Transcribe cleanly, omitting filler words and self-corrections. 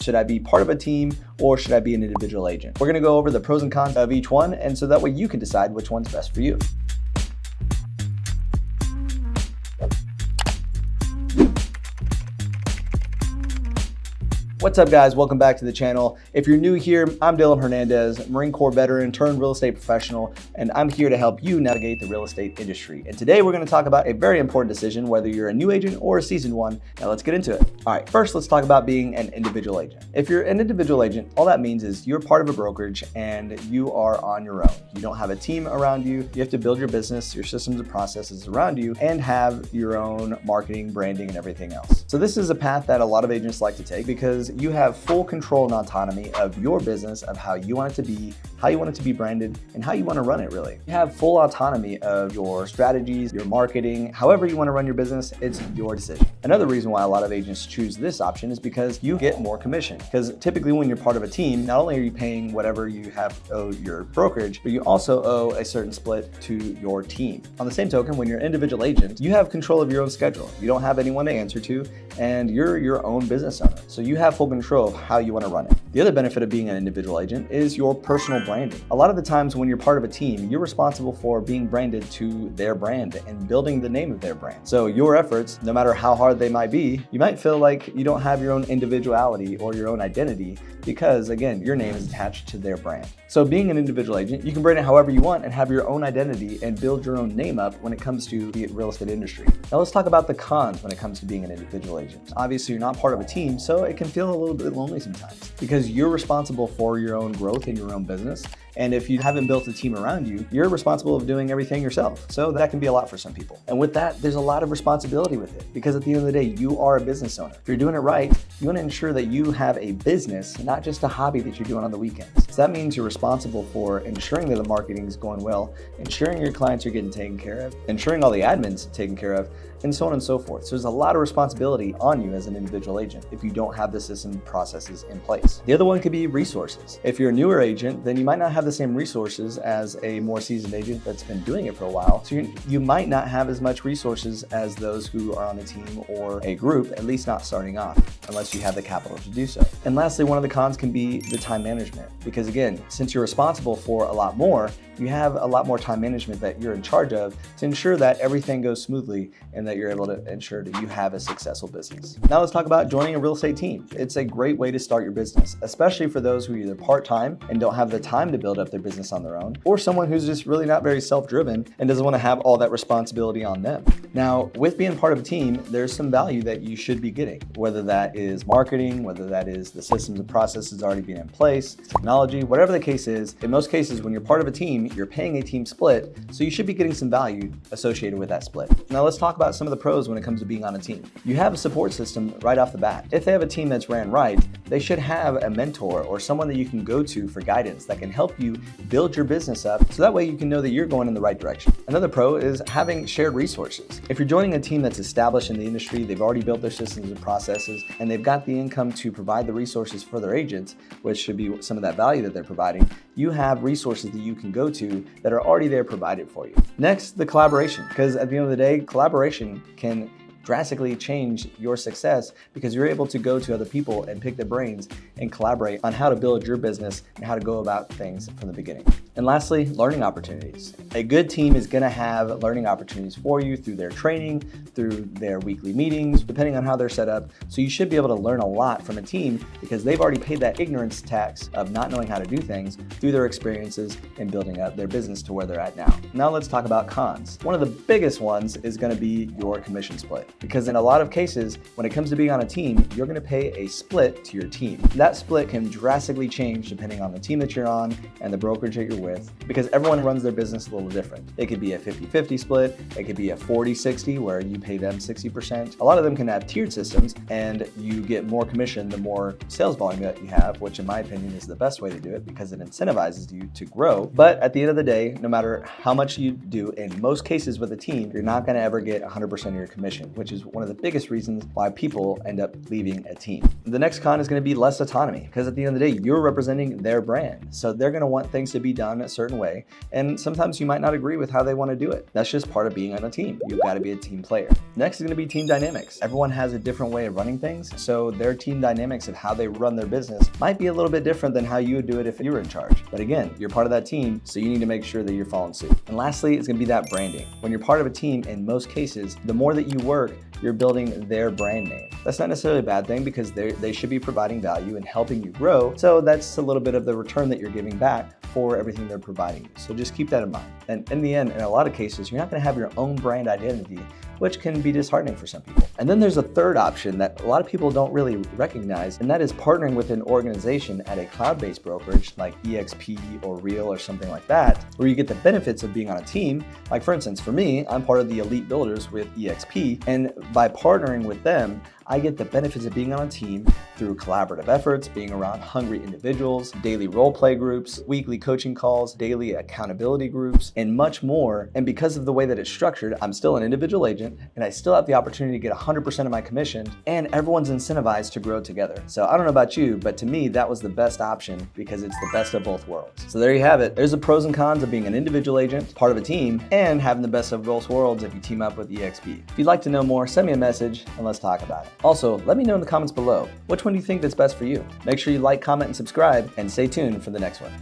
Should I be part of a team or should I be an individual agent? We're gonna go over the pros and cons of each one, and so that way you can decide which one's best for you. What's up, guys? Welcome back to the channel. If you're new here, I'm Dylan Hernandez, Marine Corps veteran turned real estate professional, and I'm here to help you navigate the real estate industry. And today we're going to talk about a very important decision, whether you're a new agent or a seasoned one. Now let's get into it. All right, first let's talk about being an individual agent. If you're an individual agent, all that means is you're part of a brokerage and you are on your own. You don't have a team around you. You have to build your business, your systems and processes around you, and have your own marketing, branding, and everything else. So this is a path that a lot of agents like to take because you have full control and autonomy of your business, of how you want it to be, how you want it to be branded, and how you want to run it, really. You have full autonomy of your strategies, your marketing, however you want to run your business, it's your decision. Another reason why a lot of agents choose this option is because you get more commission. Because typically when you're part of a team, not only are you paying whatever you have owed your brokerage, but you also owe a certain split to your team. On the same token, when you're an individual agent, you have control of your own schedule. You don't have anyone to answer to, and you're your own business owner. So you have full control of how you want to run it. The other benefit of being an individual agent is your personal branding. A lot of the times when you're part of a team, you're responsible for being branded to their brand and building the name of their brand. So your efforts, no matter how hard they might be, you might feel like you don't have your own individuality or your own identity because, again, your name is attached to their brand. So being an individual agent, you can brand it however you want and have your own identity and build your own name up when it comes to the real estate industry. Now let's talk about the cons when it comes to being an individual agent. Obviously, you're not part of a team, so it can feel a little bit lonely sometimes because you're responsible for your own growth in your own business. And if you haven't built a team around you, you're responsible of doing everything yourself. So that can be a lot for some people. And with that, there's a lot of responsibility with it because at the end of the day, you are a business owner. If you're doing it right, you want to ensure that you have a business, not just a hobby that you're doing on the weekends. So that means you're responsible for ensuring that the marketing is going well, ensuring your clients are getting taken care of, ensuring all the admin's taken care of, and so on and so forth. So there's a lot of responsibility on you as an individual agent if you don't have the system processes in place. The other one could be resources. If you're a newer agent, then you might not have the same resources as a more seasoned agent that's been doing it for a while. So you might not have as much resources as those who are on a team or a group, at least not starting off, unless you have the capital to do so. And lastly, one of the cons can be the time management. Because again, since you're responsible for a lot more, you have a lot more time management that you're in charge of to ensure that everything goes smoothly and that you're able to ensure that you have a successful business. Now let's talk about joining a real estate team. It's a great way to start your business, especially for those who are either part-time and don't have the time to build up their business on their own, or someone who's just really not very self-driven and doesn't want to have all that responsibility on them. Now, with being part of a team, there's some value that you should be getting, whether that is marketing, whether that is the systems and processes already being in place, technology, whatever the case is. In most cases, when you're part of a team, you're paying a team split, so you should be getting some value associated with that split. Now let's talk about some of the pros when it comes to being on a team. You have a support system right off the bat. If they have a team that's ran right, they should have a mentor or someone that you can go to for guidance that can help you build your business up so that way you can know that you're going in the right direction. Another pro is having shared resources. If you're joining a team that's established in the industry, they've already built their systems and processes, and they've got the income to provide the resources for their agents, which should be some of that value that they're providing, you have resources that you can go to that are already there provided for you. Next, the collaboration, because at the end of the day, collaboration can drastically change your success because you're able to go to other people and pick their brains and collaborate on how to build your business and how to go about things from the beginning. And lastly, learning opportunities. A good team is going to have learning opportunities for you through their training, through their weekly meetings, depending on how they're set up. So you should be able to learn a lot from a team because they've already paid that ignorance tax of not knowing how to do things through their experiences in building up their business to where they're at now. Now let's talk about cons. One of the biggest ones is going to be your commission split. Because in a lot of cases, when it comes to being on a team, you're going to pay a split to your team. That split can drastically change depending on the team that you're on and the brokerage that you're with, because everyone runs their business a little different. It could be a 50-50 split. It could be a 40-60 where you pay them 60%. A lot of them can have tiered systems and you get more commission the more sales volume that you have, which in my opinion is the best way to do it because it incentivizes you to grow. But at the end of the day, no matter how much you do, in most cases with a team, you're not going to ever get 100% of your commission. which is one of the biggest reasons why people end up leaving a team. The next con is going to be less autonomy, because at the end of the day, you're representing their brand. So they're going to want things to be done a certain way, and sometimes you might not agree with how they want to do it. That's just part of being on a team. You've got to be a team player. Next is going to be team dynamics. Everyone has a different way of running things, so their team dynamics of how they run their business might be a little bit different than how you would do it if you were in charge. But again, you're part of that team, so you need to make sure that you're following suit. And lastly, it's going to be that branding. When you're part of a team, in most cases, the more that you work, you're building their brand name. That's not necessarily a bad thing, because they should be providing value and helping you grow. So that's a little bit of the return that you're giving back for everything they're providing you. So just keep that in mind. And in the end, in a lot of cases, you're not going to have your own brand identity, which can be disheartening for some people. And then there's a third option that a lot of people don't really recognize, and that is partnering with an organization at a cloud-based brokerage like EXP or Real or something like that, where you get the benefits of being on a team. Like for instance, for me, I'm part of the elite builders with EXP, and by partnering with them, I get the benefits of being on a team through collaborative efforts, being around hungry individuals, daily role play groups, weekly coaching calls, daily accountability groups, and much more. And because of the way that it's structured, I'm still an individual agent, and I still have the opportunity to get 100% of my commission, and everyone's incentivized to grow together. So I don't know about you, but to me, that was the best option, because it's the best of both worlds. So there you have it. There's the pros and cons of being an individual agent, part of a team, and having the best of both worlds if you team up with EXP. If you'd like to know more, send me a message and let's talk about it. Also, let me know in the comments below, which one do you think that's best for you? Make sure you like, comment, and subscribe, and stay tuned for the next one.